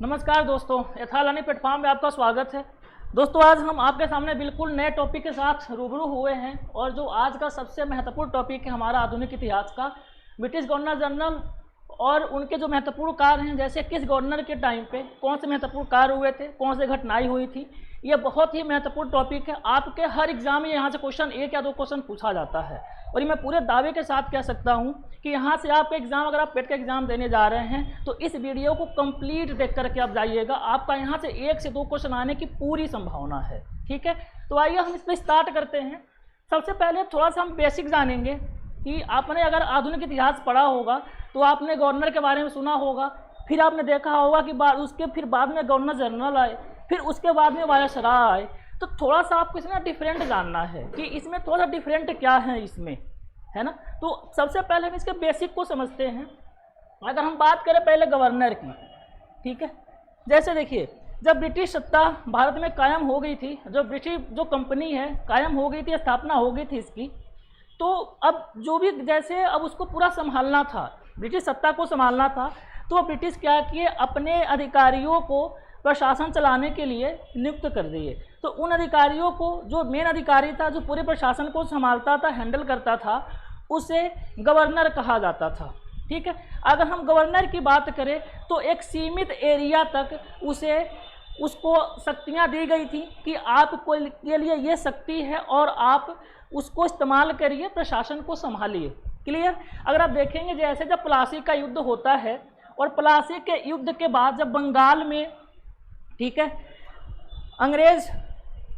नमस्कार दोस्तों, यथालानी प्लेटफॉर्म में आपका स्वागत है। दोस्तों, आज हम आपके सामने बिल्कुल नए टॉपिक के साथ रूबरू हुए हैं और जो आज का सबसे महत्वपूर्ण टॉपिक है हमारा आधुनिक इतिहास का, ब्रिटिश गवर्नर जनरल और उनके जो महत्वपूर्ण कार्य हैं, जैसे किस गवर्नर के टाइम पे कौन से महत्वपूर्ण कार्य हुए थे, कौन से घटनाएं हुई थी। ये बहुत ही महत्वपूर्ण टॉपिक है। आपके हर एग्जाम में यहाँ से क्वेश्चन 1 या 2 क्वेश्चन पूछा जाता है और ये मैं पूरे दावे के साथ कह सकता हूँ कि यहाँ से आपका एग्जाम, अगर आप पेट का एग्जाम देने जा रहे हैं तो इस वीडियो को कंप्लीट देख करके आप जाइएगा। आपका यहाँ से 1 से 2 क्वेश्चन आने की पूरी संभावना है। ठीक है, तो आइए हम इस पर स्टार्ट करते हैं। सबसे पहले थोड़ा सा हम बेसिक जानेंगे कि आपने अगर आधुनिक इतिहास पढ़ा होगा तो आपने गवर्नर के बारे में सुना होगा, फिर आपने देखा होगा कि फिर बाद में गवर्नर जनरल आए, फिर उसके बाद में वायसराय आए। तो थोड़ा सा आपको इसमें डिफरेंट जानना है कि इसमें थोड़ा सा डिफरेंट क्या है इसमें, है ना। तो सबसे पहले हम इसके बेसिक को समझते हैं। अगर हम बात करें पहले गवर्नर की, ठीक है, जैसे देखिए, जब ब्रिटिश सत्ता भारत में कायम हो गई थी, जो कंपनी है कायम हो गई थी, स्थापना हो गई थी इसकी, तो अब जो भी जैसे अब उसको पूरा संभालना था, ब्रिटिश सत्ता को संभालना था, तो ब्रिटिश क्या किए, अपने अधिकारियों को प्रशासन चलाने के लिए नियुक्त कर दिए। तो उन अधिकारियों को, जो मेन अधिकारी था, जो पूरे प्रशासन को संभालता था, हैंडल करता था, उसे गवर्नर कहा जाता था। ठीक है, अगर हम गवर्नर की बात करें तो एक सीमित एरिया तक उसको शक्तियां दी गई थी कि आपको के लिए ये शक्ति है और आप उसको इस्तेमाल करिए, प्रशासन को संभालिए। क्लियर। अगर आप देखेंगे, जैसे जब प्लासी का युद्ध होता है और प्लासी के युद्ध के बाद जब बंगाल में, ठीक है, अंग्रेज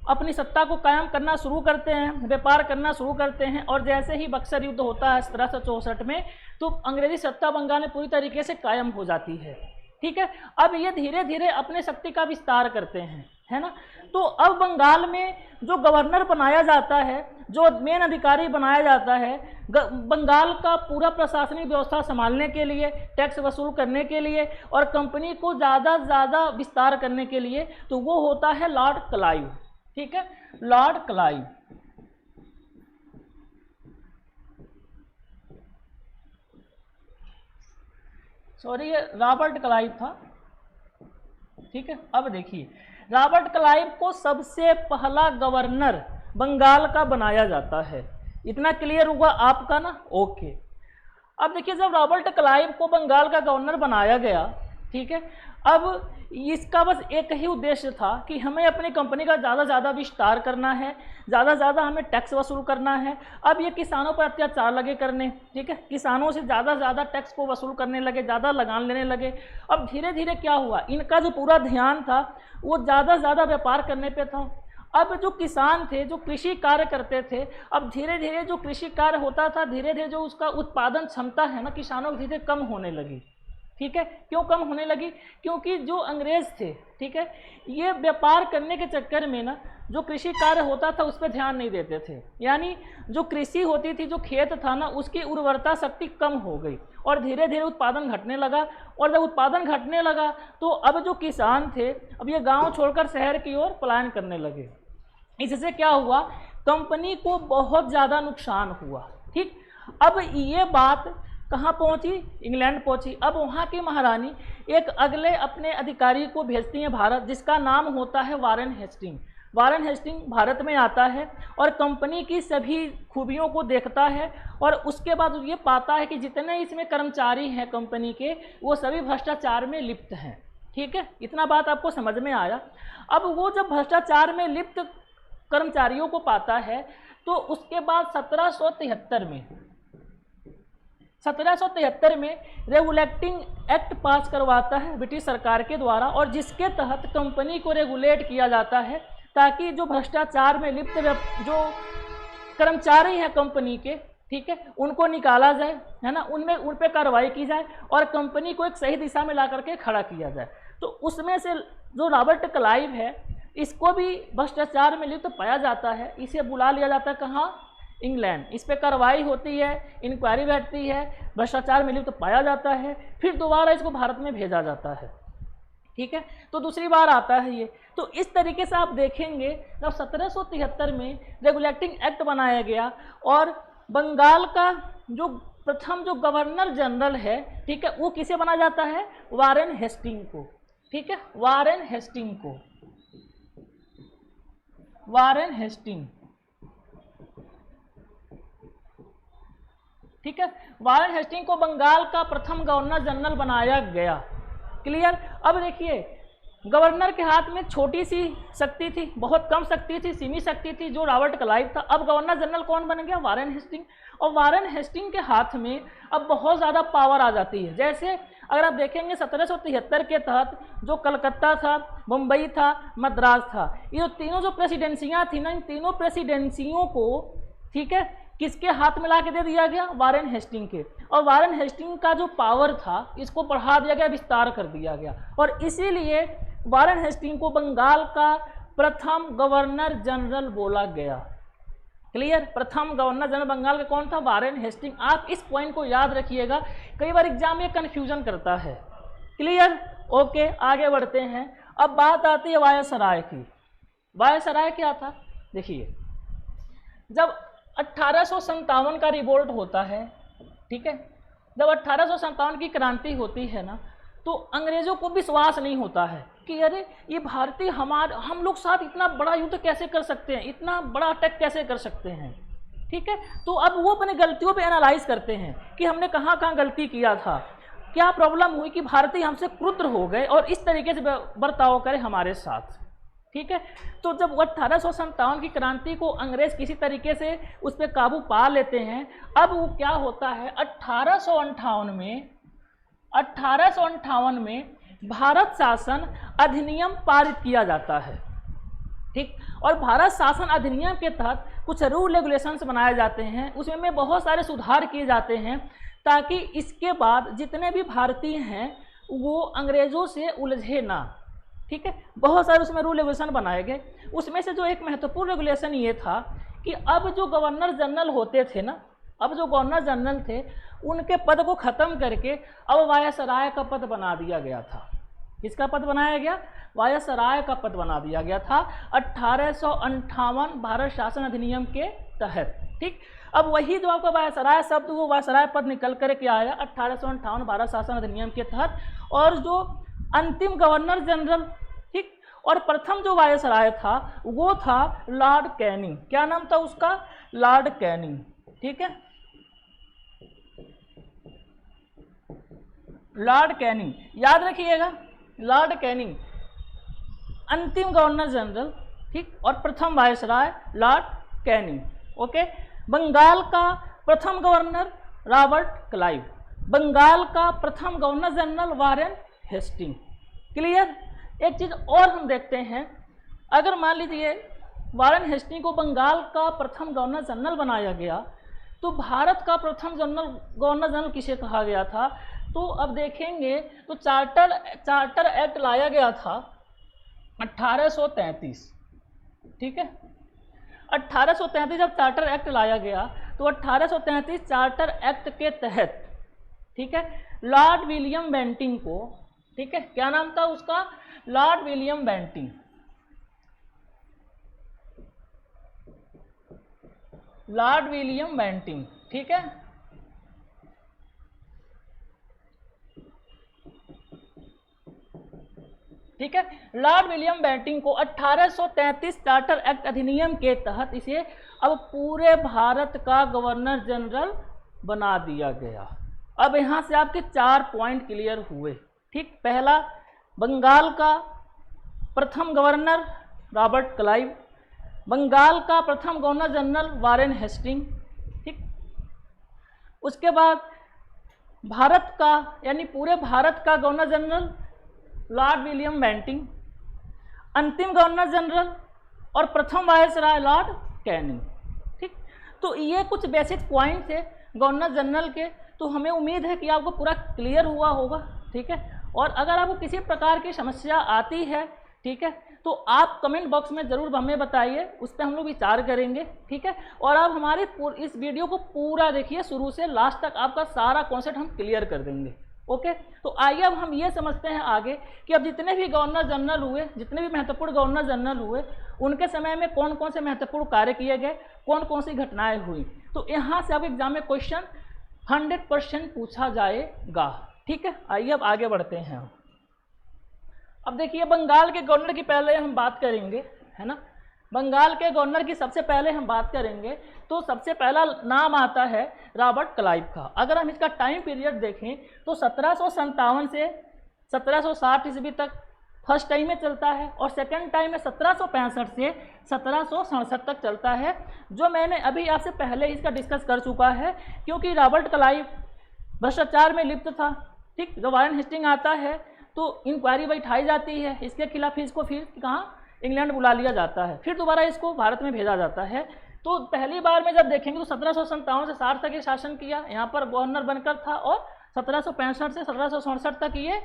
अपनी सत्ता को कायम करना शुरू करते हैं, व्यापार करना शुरू करते हैं, और जैसे ही बक्सर युद्ध होता है 1764 में, तो अंग्रेजी सत्ता बंगाल में पूरी तरीके से कायम हो जाती है। ठीक है, अब ये धीरे धीरे अपने शक्ति का विस्तार करते हैं, है ना। तो अब बंगाल में जो गवर्नर बनाया जाता है, जो मेन अधिकारी बनाया जाता है, बंगाल का पूरा प्रशासनिक व्यवस्था संभालने के लिए, टैक्स वसूल करने के लिए और कंपनी को ज़्यादा से ज़्यादा विस्तार करने के लिए, तो वो होता है लॉर्ड क्लाइव। ठीक है, लॉर्ड क्लाइव। सॉरी, ये रॉबर्ट क्लाइव था। ठीक है, अब देखिए, रॉबर्ट क्लाइव को सबसे पहला गवर्नर बंगाल का बनाया जाता है। इतना क्लियर हुआ आपका ना। ओके, अब देखिए, जब रॉबर्ट क्लाइव को बंगाल का गवर्नर बनाया गया, ठीक है, अब इसका बस एक ही उद्देश्य था कि हमें अपनी कंपनी का ज़्यादा से ज़्यादा विस्तार करना है, ज़्यादा से ज़्यादा हमें टैक्स वसूल करना है। अब ये किसानों पर अत्याचार लगे करने, ठीक है, किसानों से ज़्यादा से ज़्यादा टैक्स को वसूल करने लगे, ज़्यादा लगान लेने लगे। अब धीरे धीरे क्या हुआ, इनका जो पूरा ध्यान था वो ज़्यादा से ज़्यादा व्यापार करने पर था। अब जो किसान थे, जो कृषि कार्य करते थे, अब धीरे धीरे जो कृषि कार्य होता था, धीरे धीरे जो उसका उत्पादन क्षमता है ना किसानों की, धीरे कम होने लगी। ठीक है, क्यों कम होने लगी? क्योंकि जो अंग्रेज थे, ठीक है, ये व्यापार करने के चक्कर में ना जो कृषि कार्य होता था उस पर ध्यान नहीं देते थे। यानी जो कृषि होती थी, जो खेत था ना, उसकी उर्वरता शक्ति कम हो गई और धीरे धीरे उत्पादन घटने लगा। और जब उत्पादन घटने लगा तो अब जो किसान थे, अब ये गाँव छोड़कर शहर की ओर पलायन करने लगे। इससे क्या हुआ, कंपनी को बहुत ज़्यादा नुकसान हुआ। ठीक, अब ये बात कहाँ पहुँची? इंग्लैंड पहुँची। अब वहाँ की महारानी एक अगले अपने अधिकारी को भेजती हैं भारत, जिसका नाम होता है Warren Hasting. Warren Hasting Bharat में आता है और कंपनी की सभी खूबियों को देखता है और उसके बाद ये पाता है कि जितने इसमें कर्मचारी हैं कंपनी के, वो सभी भ्रष्टाचार में लिप्त हैं। ठीक है, इतना बात आपको समझ में आया। अब वो जब भ्रष्टाचार में लिप्त कर्मचारियों को पाता है तो उसके बाद 1773 में रेगुलेटिंग एक्ट पास करवाता है ब्रिटिश सरकार के द्वारा, और जिसके तहत कंपनी को रेगुलेट किया जाता है ताकि जो भ्रष्टाचार में लिप्त जो कर्मचारी हैं कंपनी के, ठीक है, उनको निकाला जाए, है ना, उन पे कार्रवाई की जाए और कंपनी को एक सही दिशा में ला करके खड़ा किया जाए। तो उसमें से जो रॉबर्ट क्लाइव है, इसको भी भ्रष्टाचार में लिप्त पाया जाता है। इसे बुला लिया जाता है कहाँ? इंग्लैंड। इस पर कार्रवाई होती है, इंक्वायरी बैठती है, भ्रष्टाचार में लिप्त पाया जाता है, फिर दोबारा इसको भारत में भेजा जाता है। ठीक है, तो दूसरी बार आता है ये। तो इस तरीके से आप देखेंगे, जब 1773 में रेगुलेटिंग एक्ट बनाया गया और बंगाल का जो प्रथम जो गवर्नर जनरल है, ठीक है, वो किसे बना जाता है? वारेन हेस्टिंग को। ठीक है, वारेन हेस्टिंग को, वारेन हेस्टिंग, ठीक है, वारेन हेस्टिंग को बंगाल का प्रथम गवर्नर जनरल बनाया गया। क्लियर। अब देखिए, गवर्नर के हाथ में छोटी सी शक्ति थी, बहुत कम शक्ति थी, सीमित शक्ति थी, जो रॉबर्ट क्लाइव था। अब गवर्नर जनरल कौन बन गया? Warren Hasting. और वारेन हेस्टिंग के हाथ में अब बहुत ज़्यादा पावर आ जाती है। जैसे अगर आप देखेंगे 1773 के तहत जो कलकत्ता था, मुंबई था, मद्रास था, ये तीनों जो प्रेसिडेंसियाँ थी ना, इन तीनों प्रेसिडेंसियों को, ठीक है, किसके हाथ में ला के दे दिया गया? वारेन हेस्टिंग के। और वारेन हेस्टिंग का जो पावर था इसको बढ़ा दिया गया, विस्तार कर दिया गया, और इसीलिए वारेन हेस्टिंग को बंगाल का प्रथम गवर्नर जनरल बोला गया। क्लियर। प्रथम गवर्नर जनरल बंगाल का कौन था? Warren Hasting. आप इस पॉइंट को याद रखिएगा, कई बार एग्जाम में कंफ्यूजन करता है। क्लियर। ओके, आगे बढ़ते हैं। अब बात आती है वायसराय की। वायसराय क्या था? देखिए, जब 1857 का रिवोल्ट होता है, ठीक है, जब 1857 की क्रांति होती है ना, तो अंग्रेजों को विश्वास नहीं होता है कि अरे ये भारतीय हम लोग साथ इतना बड़ा युद्ध कैसे कर सकते हैं, इतना बड़ा अटैक कैसे कर सकते हैं। ठीक है, तो अब वो अपनी गलतियों पे एनालाइज करते हैं कि हमने कहाँ कहाँ गलती किया था, क्या प्रॉब्लम हुई कि भारतीय हमसे क्रुद्ध हो गए और इस तरीके से बर्ताव करें हमारे साथ। ठीक है, तो जब 1857 की क्रांति को अंग्रेज किसी तरीके से उस पर काबू पा लेते हैं, अब वो क्या होता है, 1858 में भारत शासन अधिनियम पारित किया जाता है। ठीक, और भारत शासन अधिनियम के तहत कुछ रूल रेगुलेशंस बनाए जाते हैं, उसमें बहुत सारे सुधार किए जाते हैं ताकि इसके बाद जितने भी भारतीय हैं वो अंग्रेजों से उलझे ना। ठीक है, बहुत सारे उसमें रूल रेगुलेशन बनाए गए। उसमें से जो एक महत्वपूर्ण रेगुलेशन ये था कि अब जो गवर्नर जनरल होते थे ना, अब जो गवर्नर जनरल थे उनके पद को ख़त्म करके अब वायसराय का पद बना दिया गया था। किसका पद बनाया गया? वायसराय का पद बना दिया गया था 1858 भारत शासन अधिनियम के तहत। ठीक, अब वही जो आपका वायसराय शब्द, वो वायसराय पद निकल कर के आया 1858 भारत शासन अधिनियम के तहत। और जो अंतिम गवर्नर जनरल, ठीक, और प्रथम जो वायसराय था वो था लॉर्ड कैनिंग। क्या नाम था उसका? Lord Canning. ठीक है, लॉर्ड कैनिंग, याद रखिएगा, लॉर्ड कैनिंग अंतिम गवर्नर जनरल, ठीक, और प्रथम viceroy Lord Canning. Okay, Bengal का प्रथम गवर्नर रॉबर्ट क्लाइव, बंगाल का प्रथम governor general Warren Hasting. Clear. एक चीज़ और हम देखते हैं, अगर मान लीजिए वारेन हेस्टिंग को बंगाल का प्रथम गवर्नर जनरल बनाया गया, तो भारत का प्रथम गवर्नर जनरल किसे कहा गया था? तो अब देखेंगे तो चार्टर एक्ट लाया गया था 1833। ठीक है, 1833 जब चार्टर एक्ट लाया गया तो 1833 चार्टर एक्ट के तहत, ठीक है, लॉर्ड विलियम बेंटिंग को, ठीक है, क्या नाम था उसका? Lord William Bentinck. Lord William Bentinck, ठीक है, ठीक है, लॉर्ड विलियम बेंटिंग को 1833 चार्टर एक्ट अधिनियम के तहत इसे अब पूरे भारत का गवर्नर जनरल बना दिया गया। अब यहाँ से आपके 4 पॉइंट क्लियर हुए। ठीक, पहला, बंगाल का प्रथम गवर्नर रॉबर्ट क्लाइव, बंगाल का प्रथम गवर्नर जनरल वारेन हेस्टिंग। ठीक, उसके बाद भारत का यानी पूरे भारत का governor general Lord William Bentinck, अंतिम गवर्नर जनरल और प्रथम वायसराय लॉर्ड कैनिंग। ठीक, तो ये कुछ बेसिक पॉइंट थे गवर्नर जनरल के, तो हमें उम्मीद है कि आपको पूरा क्लियर हुआ होगा। ठीक है, और अगर आपको किसी प्रकार की समस्या आती है, ठीक है, तो आप कमेंट बॉक्स में ज़रूर हमें बताइए, उस पर हम लोग विचार करेंगे। ठीक है, और आप हमारे इस वीडियो को पूरा देखिए, शुरू से लास्ट तक आपका सारा कॉन्सेप्ट हम क्लियर कर देंगे। ओके, तो आइए अब हम ये समझते हैं आगे कि अब जितने भी गवर्नर जनरल हुए, जितने भी महत्वपूर्ण गवर्नर जनरल हुए, उनके समय में कौन कौन से महत्वपूर्ण कार्य किए गए, कौन कौन सी घटनाएं हुई। तो यहाँ से अब एग्जाम में क्वेश्चन 100% पूछा जाएगा। ठीक है, आइए अब आगे बढ़ते हैं। अब देखिए बंगाल के गवर्नर की पहले हम बात करेंगे, है ना। बंगाल के गवर्नर की सबसे पहले हम बात करेंगे तो सबसे पहला नाम आता है रॉबर्ट क्लाइव का। अगर हम इसका टाइम पीरियड देखें तो 1757 से 1760 ईस्वी तक फर्स्ट टाइम में चलता है और सेकंड टाइम में 1765 से 1767 तक चलता है, जो मैंने अभी आपसे पहले इसका डिस्कस कर चुका है। क्योंकि रॉबर्ट क्लाइव भ्रष्टाचार में लिप्त था, ठीक। जब वारेन हेस्टिंग आता है तो इंक्वायरी बैठाई जाती है इसके खिलाफ, इसको फिर कहाँ इंग्लैंड बुला लिया जाता है, फिर दोबारा इसको भारत में भेजा जाता है। तो पहली बार में जब देखेंगे तो 1757 से 60 तक ये शासन किया, यहाँ पर गवर्नर बनकर था, और 1765 से 1767 तक ये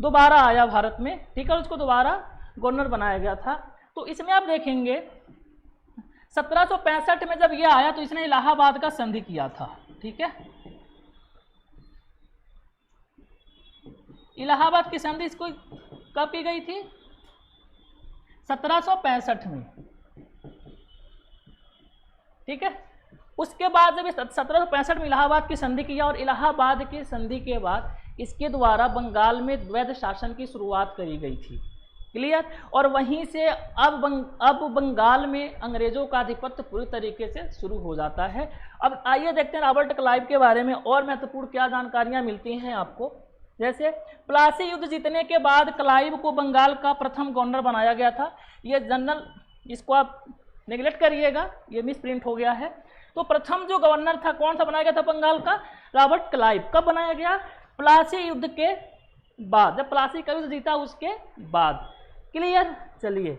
दोबारा आया भारत में, ठीक है। उसको दोबारा गवर्नर बनाया गया था। तो इसमें आप देखेंगे 1765 में जब ये आया तो इसने इलाहाबाद का संधि किया था, ठीक है। इलाहाबाद की संधि इसको कब की गई थी? 1765 में, ठीक है। उसके बाद जब 1765 में इलाहाबाद की संधि किया और इलाहाबाद की संधि के बाद इसके द्वारा बंगाल में द्वैध शासन की शुरुआत करी गई थी, क्लियर। और वहीं से अब बंगाल में अंग्रेजों का आधिपत्य पूरी तरीके से शुरू हो जाता है। अब आइए देखते हैं रॉबर्ट क्लाइव के बारे में और महत्वपूर्ण क्या जानकारियां मिलती हैं आपको। जैसे प्लासी युद्ध जीतने के बाद क्लाइव को बंगाल का प्रथम गवर्नर बनाया गया था। ये जनरल, इसको आप नेगलेक्ट करिएगा, ये मिस प्रिंट हो गया है। तो प्रथम जो गवर्नर था कौन सा बनाया गया था बंगाल का? Robert Clive. कब बनाया गया? प्लासी युद्ध के बाद, जब प्लासी का युद्ध जीता उसके बाद, क्लियर। चलिए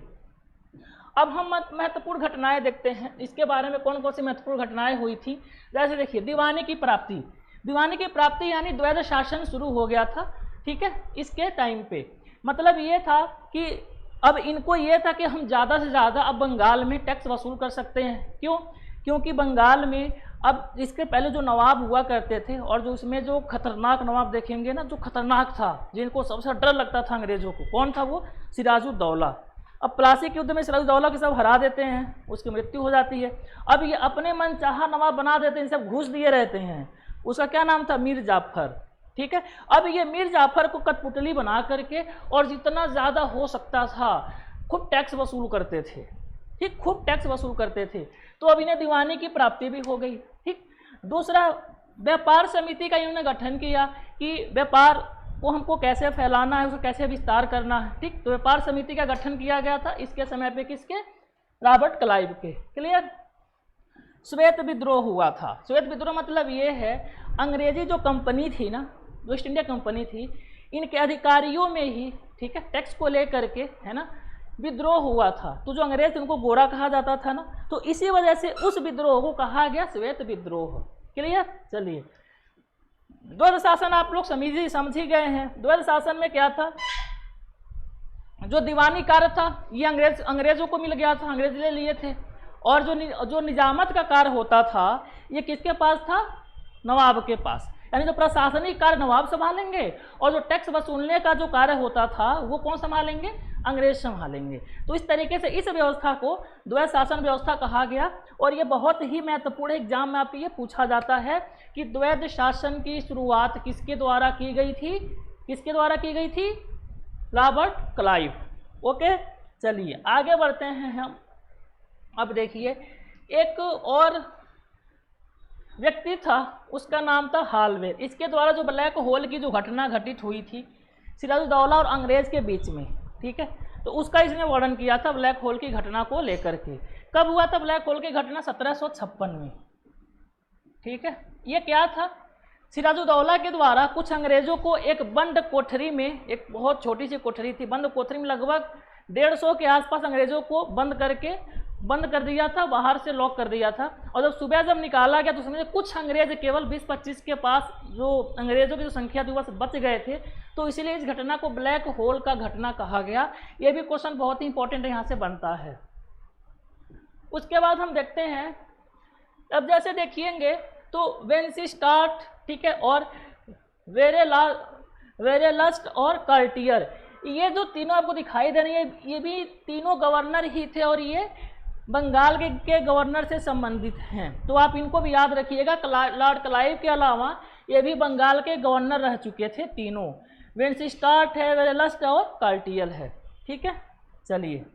अब हम महत्वपूर्ण घटनाएं देखते हैं, इसके बारे में कौन कौन सी महत्वपूर्ण घटनाएं हुई थी। जैसे देखिए दीवानी की प्राप्ति, दीवानी की प्राप्ति यानी द्वैध शासन शुरू हो गया था, ठीक है। इसके टाइम पे मतलब ये था कि अब इनको ये था कि हम ज़्यादा से ज़्यादा अब बंगाल में टैक्स वसूल कर सकते हैं। क्यों? क्योंकि बंगाल में अब इसके पहले जो नवाब हुआ करते थे और जो उसमें जो खतरनाक नवाब देखेंगे ना, जो खतरनाक था, जिनको सबसे डर लगता था अंग्रेजों को, कौन था वो? सिराजुद्दौला। अब प्लासी के युद्ध में सिराजुद्दौला के सब हरा देते हैं, उसकी मृत्यु हो जाती है। अब ये अपने मन चाहा नवाब बना देते हैं, सब घूस दिए रहते हैं। उसका क्या नाम था? मीर जाफर, ठीक है। अब ये मीर जाफर को कठपुतली बना करके और जितना ज़्यादा हो सकता था खूब टैक्स वसूल करते थे, ठीक, खूब टैक्स वसूल करते थे। तो अब इन्हें दीवानी की प्राप्ति भी हो गई, ठीक। दूसरा, व्यापार समिति का इन्होंने गठन किया कि व्यापार को हमको कैसे फैलाना है, उसको कैसे विस्तार करना है, ठीक। तो व्यापार समिति का गठन किया गया था इसके समय पे, किसके? रॉबर्ट क्लाइव के, क्लियर। श्वेत विद्रोह हुआ था। श्वेत विद्रोह मतलब ये है, अंग्रेजी जो कंपनी थी ना, जो ईस्ट इंडिया कंपनी थी, इनके अधिकारियों में ही, ठीक है, टैक्स को लेकर के, है ना, विद्रोह हुआ था। तो जो अंग्रेज उनको गोरा कहा जाता था ना, तो इसी वजह से उस विद्रोह को कहा गया श्वेत विद्रोह, क्लियर। चलिए द्वैध शासन आप लोग समझ ही गए हैं। द्वैध शासन में क्या था? जो दीवानी कार्य था ये अंग्रेजों को मिल गया था, अंग्रेज ले लिए थे। और जो निजामत का कार्य होता था ये किसके पास था? नवाब के पास। यानी जो प्रशासनिक कार्य नवाब संभालेंगे और जो टैक्स वसूलने का जो कार्य होता था वो कौन संभालेंगे? अंग्रेज संभालेंगे। तो इस तरीके से इस व्यवस्था को द्वैध शासन व्यवस्था कहा गया। और ये बहुत ही महत्वपूर्ण एग्जाम में आपको ये पूछा जाता है कि द्वैध शासन की शुरुआत किसके द्वारा की गई थी? किसके द्वारा की गई थी? Robert Clive. ओके, चलिए आगे बढ़ते हैं हम। अब देखिए एक और व्यक्ति था, उसका नाम था हालवेयर। इसके द्वारा जो ब्लैक होल की जो घटना घटित हुई थी सिराजुद्दौला और अंग्रेज के बीच में, ठीक है, तो उसका इसने वर्णन किया था ब्लैक होल की घटना को लेकर के। कब हुआ था ब्लैक होल की घटना? 1756 में, ठीक है। ये क्या था? सिराजुद्दौला के द्वारा कुछ अंग्रेजों को एक बंद कोठरी में, एक बहुत छोटी सी कोठरी थी, बंद कोठरी में लगभग 150 के आसपास अंग्रेजों को बंद कर दिया था, बाहर से लॉक कर दिया था। और जब सुबह निकाला गया तो समझे कुछ अंग्रेज केवल 20-25 के पास, जो अंग्रेजों की जो संख्या थी वह बच गए थे। तो इसीलिए इस घटना को ब्लैक होल का घटना कहा गया। ये भी क्वेश्चन बहुत ही इंपॉर्टेंट यहाँ से बनता है। उसके बाद हम देखते हैं, अब जैसे देखिएंगे तो वेंसी स्टार्ट, ठीक है, और वेरेलस्ट और कार्टियर, ये जो तीनों आपको दिखाई दे रही है ये भी तीनों गवर्नर ही थे और ये बंगाल के गवर्नर से संबंधित हैं। तो आप इनको भी याद रखिएगा। लॉर्ड क्लाइव के अलावा ये भी बंगाल के गवर्नर रह चुके थे तीनों। वेंसिस्टार्ट है, वेरेलस्ट और कार्टियल है। ठीक है, चलिए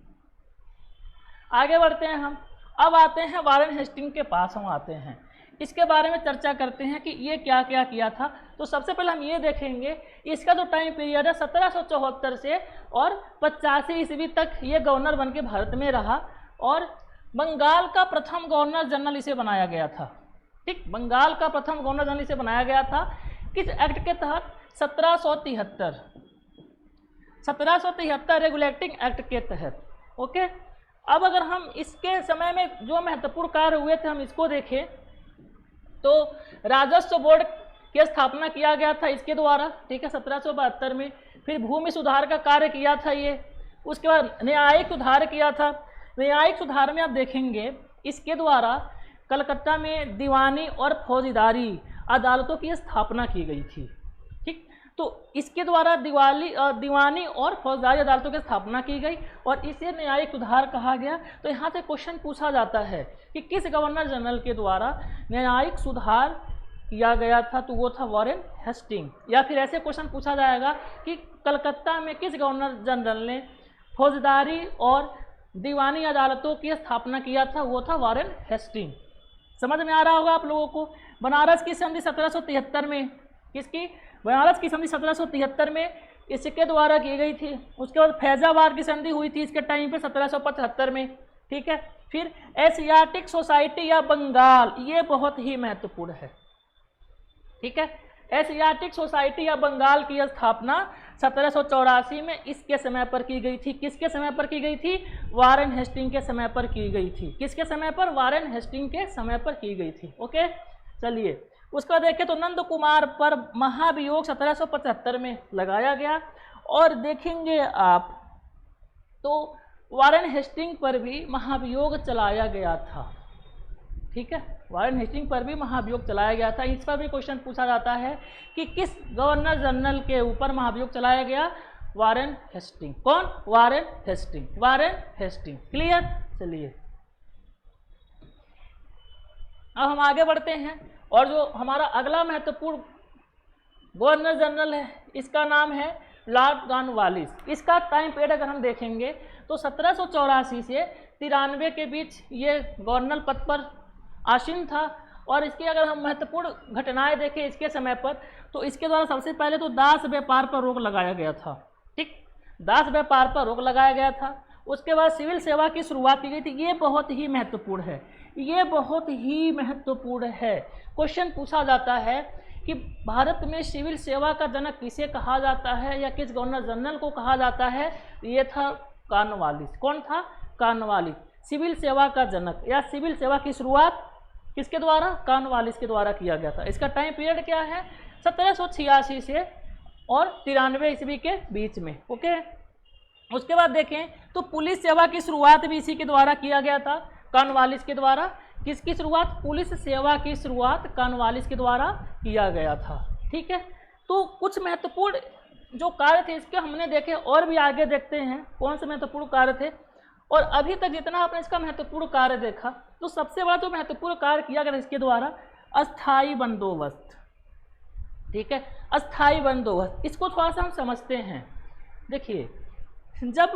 आगे बढ़ते हैं हम। अब आते हैं वारेन हेस्टिंग के पास, हम आते हैं इसके बारे में चर्चा करते हैं कि ये क्या क्या किया था। तो सबसे पहले हम ये देखेंगे इसका जो टाइम पीरियड है 1774 से और 85 ईस्वी तक ये गवर्नर बन के भारत में रहा और बंगाल का प्रथम गवर्नर जनरल इसे बनाया गया था। ठीक, बंगाल का प्रथम गवर्नर जनरल इसे बनाया गया था किस एक्ट के तहत? 1773 रेगुलेटिंग एक्ट के तहत। ओके, अब अगर हम इसके समय में जो महत्वपूर्ण कार्य हुए थे हम इसको देखें तो राजस्व बोर्ड की स्थापना किया गया था इसके द्वारा। ठीक है, 1772 में। फिर भूमि सुधार का कार्य किया था ये। उसके बाद न्यायिक सुधार किया था। न्यायिक सुधार में आप देखेंगे इसके द्वारा कलकत्ता में दीवानी और फौजदारी अदालतों की स्थापना की गई थी। ठीक, तो इसके द्वारा दीवानी और फौजदारी अदालतों की स्थापना की गई और इसे न्यायिक सुधार कहा गया। तो यहाँ से क्वेश्चन पूछा जाता है कि किस गवर्नर जनरल के द्वारा न्यायिक सुधार किया गया था? तो वो था वारेन हेस्टिंग। या फिर ऐसे क्वेश्चन पूछा जाएगा कि कलकत्ता में किस गवर्नर जनरल ने फौजदारी और दीवानी अदालतों की स्थापना किया था? वो था वारेन हेस्टिंग। समझ में आ रहा होगा आप लोगों को। बनारस की संधि 1773 में, किसकी? बनारस की संधि 1773 में इसके द्वारा की गई थी। उसके बाद फैजाबाद की संधि हुई थी इसके टाइम पे 1775 में। ठीक है, फिर एशियाटिक सोसाइटी या बंगाल, ये बहुत ही महत्वपूर्ण है। ठीक है, एशियाटिक सोसाइटी या बंगाल की स्थापना 1784 में इसके समय पर की गई थी। किसके समय पर की गई थी? वारेन हेस्टिंग के समय पर की गई थी। किसके समय पर? वारेन हेस्टिंग के समय पर की गई थी। ओके, चलिए उसका देखें तो नंद कुमार पर महाभियोग 1775 में लगाया गया। और देखेंगे आप तो वारेन हेस्टिंग पर भी महाभियोग चलाया गया था। ठीक है, वारेन हेस्टिंग पर भी महाभियोग चलाया गया था। इस पर भी क्वेश्चन पूछा जाता है कि किस गवर्नर जनरल के ऊपर महाभियोग चलाया गया? Warren Hasting. कौन? Warren Hasting. Warren Hasting. Clear? चलिए अब हम आगे बढ़ते हैं और जो हमारा अगला महत्वपूर्ण गवर्नर जनरल है इसका नाम है लॉर्ड कॉर्नवालिस। इसका टाइम पीरियड अगर हम देखेंगे तो 1784 से 93 के बीच ये गवर्नर पद पर आसीन था। और इसकी अगर हम महत्वपूर्ण घटनाएं देखें इसके समय पर तो इसके द्वारा सबसे पहले तो दास व्यापार पर रोक लगाया गया था। ठीक, दास व्यापार पर रोक लगाया गया था। उसके बाद सिविल सेवा की शुरुआत की गई थी। ये बहुत ही महत्वपूर्ण है, ये बहुत ही महत्वपूर्ण है। क्वेश्चन पूछा जाता है कि भारत में सिविल सेवा का जनक किसे कहा जाता है या किस गवर्नर जनरल को कहा जाता है? ये था कॉर्नवालिस। कौन था? कॉर्नवालिस। सिविल सेवा का जनक या सिविल सेवा की शुरुआत किसके द्वारा? कॉर्नवालिस के द्वारा किया गया था। इसका टाइम पीरियड क्या है? 1786 से और 93 ईस्वी के बीच में। ओके, उसके बाद देखें तो पुलिस सेवा की शुरुआत भी इसी के द्वारा किया गया था, कॉर्नवालिस के द्वारा। किसकी शुरुआत? पुलिस सेवा की शुरुआत कॉर्नवालिस के द्वारा किया गया था। ठीक है, तो कुछ महत्वपूर्ण जो कार्य थे इसके हमने देखे और भी आगे देखते हैं कौन से महत्वपूर्ण कार्य थे। और अभी तक जितना आपने इसका महत्वपूर्ण कार्य देखा तो सबसे बड़ा जो महत्वपूर्ण कार्य किया गया इसके द्वारा अस्थायी बंदोबस्त। ठीक है, अस्थायी बंदोबस्त, इसको थोड़ा सा हम समझते हैं। देखिए, जब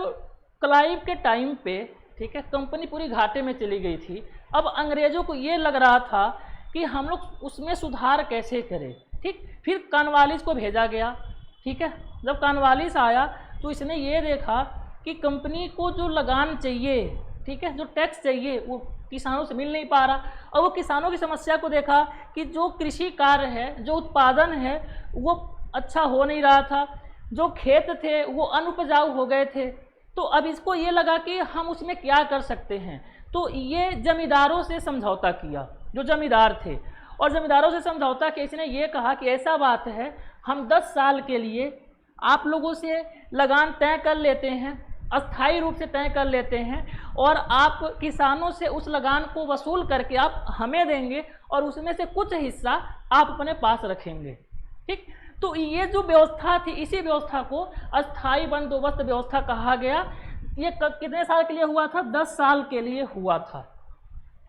क्लाइव के टाइम पे, ठीक है, कंपनी पूरी घाटे में चली गई थी। अब अंग्रेजों को ये लग रहा था कि हम लोग उसमें सुधार कैसे करें। ठीक, फिर कॉर्नवालिस को भेजा गया। ठीक है, जब कॉर्नवालिस आया तो इसने ये देखा कि कंपनी को जो लगान चाहिए, ठीक है, जो टैक्स चाहिए वो किसानों से मिल नहीं पा रहा। और वो किसानों की समस्या को देखा कि जो कृषि कार्य है, जो उत्पादन है वो अच्छा हो नहीं रहा था, जो खेत थे वो अनुपजाऊ हो गए थे। तो अब इसको ये लगा कि हम उसमें क्या कर सकते हैं। तो ये जमींदारों से समझौता किया, जो जमींदार थे, और जमींदारों से समझौता किया। इसने ये कहा कि ऐसा बात है, हम 10 साल के लिए आप लोगों से लगान तय कर लेते हैं, अस्थायी रूप से तय कर लेते हैं, और आप किसानों से उस लगान को वसूल करके आप हमें देंगे और उसमें से कुछ हिस्सा आप अपने पास रखेंगे। ठीक, तो ये जो व्यवस्था थी, इसी व्यवस्था को अस्थायी बंदोबस्त व्यवस्था कहा गया। ये कितने साल के लिए हुआ था? 10 साल के लिए हुआ था।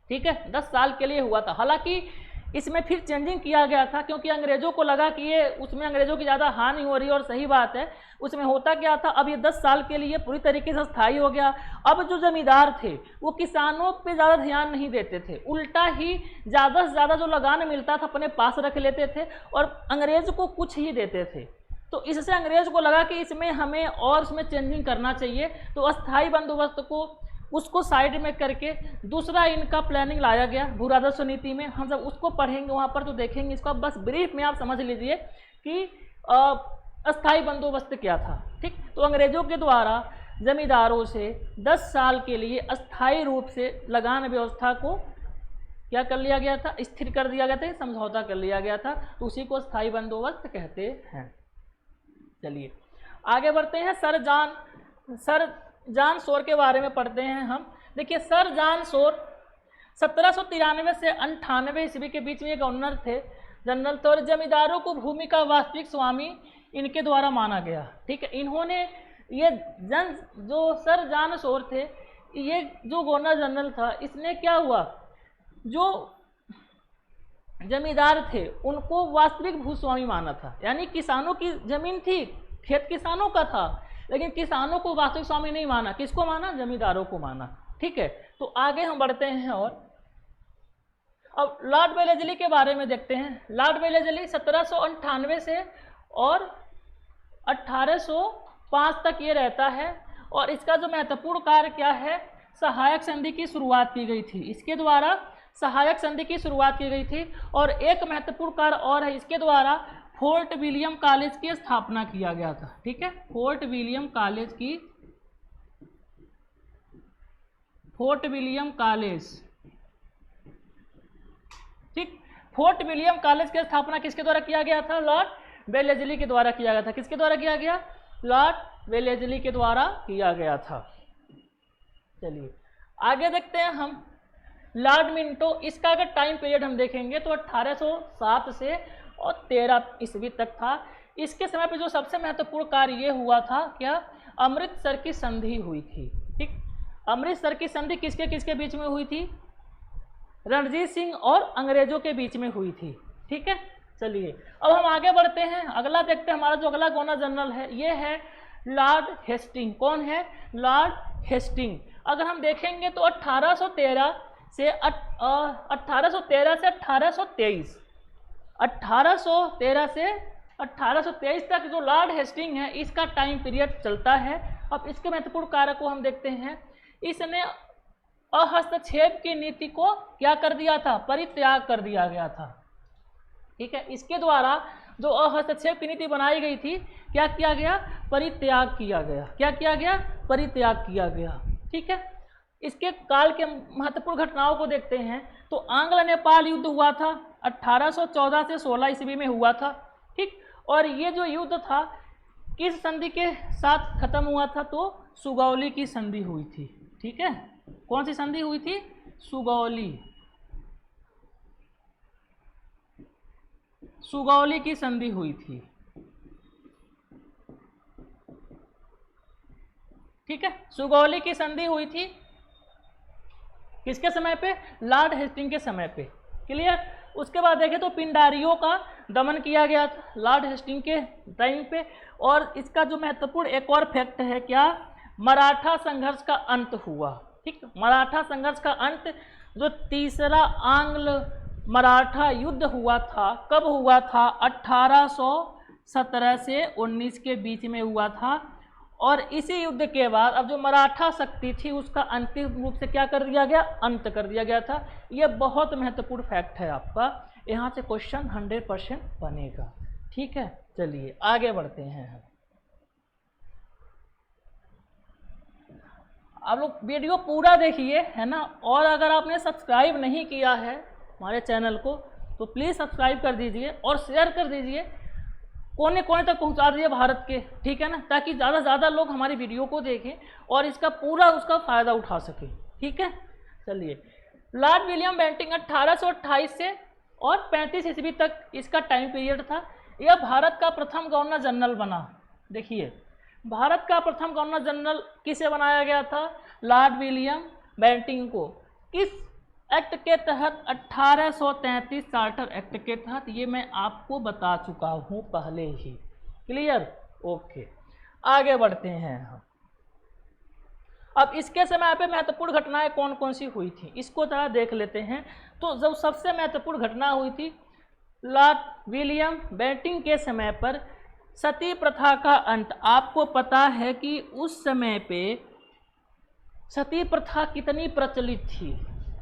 ठीक है, 10 साल के लिए हुआ था। हालांकि इसमें फिर चेंजिंग किया गया था, क्योंकि अंग्रेज़ों को लगा कि ये उसमें अंग्रेज़ों की ज़्यादा हानि हो रही है, और सही बात है। उसमें होता क्या था, अब ये 10 साल के लिए पूरी तरीके से स्थायी हो गया। अब जो जमींदार थे वो किसानों पे ज़्यादा ध्यान नहीं देते थे, उल्टा ही ज़्यादा से ज़्यादा जो लगान मिलता था अपने पास रख लेते थे और अंग्रेज़ को कुछ ही देते थे। तो इससे अंग्रेज़ को लगा कि इसमें हमें और इसमें चेंजिंग करना चाहिए, तो अस्थायी बंदोबस्त को उसको साइड में करके दूसरा इनका प्लानिंग लाया गया भू राजस्व नीति में। हम जब उसको पढ़ेंगे वहाँ पर तो देखेंगे इसको, बस ब्रीफ में आप समझ लीजिए कि अस्थायी बंदोबस्त क्या था। ठीक, तो अंग्रेज़ों के द्वारा जमींदारों से 10 साल के लिए अस्थायी रूप से लगान व्यवस्था को क्या कर लिया गया था, स्थिर कर दिया गया था, समझौता कर लिया गया था, तो उसी को अस्थायी बंदोबस्त कहते हैं। चलिए आगे बढ़ते हैं। सर जॉन शोर के बारे में पढ़ते हैं हम। देखिए, सर जॉन शोर 1793 से 98 ईस्वी के बीच में एक गवर्नर थे, जनरल थे, और जमींदारों को भूमि का वास्तविक स्वामी इनके द्वारा माना गया। ठीक है, इन्होंने ये जो सर जॉन शोर थे, ये जो गवर्नर जनरल था, इसने क्या हुआ, जो जमींदार थे उनको वास्तविक भूस्वामी माना था। यानी किसानों की जमीन थी, खेत किसानों का था, लेकिन किसानों को वास्तविक स्वामी नहीं माना। किसको माना? जमींदारों को माना। ठीक है, तो आगे हम बढ़ते हैं और अब लॉर्ड वेलेस्ली के बारे में देखते हैं। लॉर्ड वेलेस्ली 1798 से और 1805 तक ये रहता है, और इसका जो महत्वपूर्ण कार्य क्या है, सहायक संधि की शुरुआत की गई थी। इसके द्वारा सहायक संधि की शुरुआत की गई थी, और एक महत्वपूर्ण कार्य और है, इसके द्वारा फोर्ट विलियम कॉलेज की स्थापना किया गया था। ठीक है, फोर्ट विलियम कॉलेज, ठीक, फोर्ट विलियम कॉलेज की स्थापना किसके द्वारा किया गया था? लॉर्ड वेलेस्ली के द्वारा किया गया था। किसके द्वारा किया गया? लॉर्ड वेलेस्ली के द्वारा किया गया था। चलिए आगे देखते हैं हम। लॉर्ड मिंटो, इसका अगर टाइम पीरियड हम देखेंगे तो 1807 से और 13 ईस्वी तक था। इसके समय पे जो सबसे महत्वपूर्ण कार्य ये हुआ था, क्या? अमृतसर की संधि हुई थी। ठीक, अमृतसर की संधि किसके किसके बीच में हुई थी? रणजीत सिंह और अंग्रेजों के बीच में हुई थी। ठीक है, चलिए अब हम आगे बढ़ते हैं। अगला देखते हैं, हमारा जो अगला गवर्नर जनरल है ये है लॉर्ड हेस्टिंग। कौन है? Lord Hasting. अगर हम देखेंगे तो 1813 से 1823 तक जो लॉर्ड हेस्टिंग है, इसका टाइम पीरियड चलता है। अब इसके महत्वपूर्ण कार्य को हम देखते हैं। इसने हस्तक्षेप की नीति को क्या कर दिया था? परित्याग कर दिया गया था। ठीक है, इसके द्वारा जो हस्तक्षेप की नीति बनाई गई थी, क्या किया गया? परित्याग किया गया। क्या किया गया? परित्याग किया गया। ठीक है, इसके काल के महत्वपूर्ण घटनाओं को देखते हैं तो आंग्ल नेपाल युद्ध हुआ था 1814 से 16 ईस्वी में हुआ था। ठीक, और ये जो युद्ध था किस संधि के साथ खत्म हुआ था? तो सुगौली की संधि हुई थी। ठीक है, कौन सी संधि हुई थी? सुगौली की संधि हुई थी। ठीक है, सुगौली की संधि हुई थी किसके समय पे? लॉर्ड हेस्टिंग के समय पे। क्लियर। उसके बाद देखें तो पिंडारियों का दमन किया गया था लॉर्ड हेस्टिंग के टाइम पे। और इसका जो महत्वपूर्ण एक और फैक्ट है, क्या? मराठा संघर्ष का अंत हुआ। ठीक, मराठा संघर्ष का अंत, जो तीसरा आंग्ल मराठा युद्ध हुआ था, कब हुआ था? 1817 से 19 के बीच में हुआ था। और इसी युद्ध के बाद अब जो मराठा शक्ति थी उसका अंतिम रूप से क्या कर दिया गया? अंत कर दिया गया था। यह बहुत महत्वपूर्ण फैक्ट है आपका, यहाँ से क्वेश्चन 100% बनेगा। ठीक है, चलिए आगे बढ़ते हैं हम। आप लोग वीडियो पूरा देखिए, है ना। और अगर आपने सब्सक्राइब नहीं किया है हमारे चैनल को तो प्लीज़ सब्सक्राइब कर दीजिए और शेयर कर दीजिए, कोने कोने तक पहुंचा दीजिए भारत के। ठीक है ना, ताकि ज़्यादा से ज़्यादा लोग हमारी वीडियो को देखें और इसका पूरा उसका फ़ायदा उठा सकें। ठीक है, चलिए। लॉर्ड विलियम बेंटिंक 1828 से और 35 ईस्वी तक इसका टाइम पीरियड था। यह भारत का प्रथम गवर्नर जनरल बना। देखिए, भारत का प्रथम गवर्नर जनरल किसे बनाया गया था? लॉर्ड विलियम बेंटिंक को। किस एक्ट के तहत 1833 चार्टर एक्ट के तहत, ये मैं आपको बता चुका हूँ पहले ही। क्लियर? ओके, आगे बढ़ते हैं हम। अब इसके समय पे महत्वपूर्ण घटनाएं कौन कौन सी हुई थी इसको जरा देख लेते हैं। तो जब सबसे महत्वपूर्ण घटना हुई थी लॉर्ड विलियम बेंटिंक के समय पर सती प्रथा का अंत। आपको पता है कि उस समय पे सती प्रथा कितनी प्रचलित थी,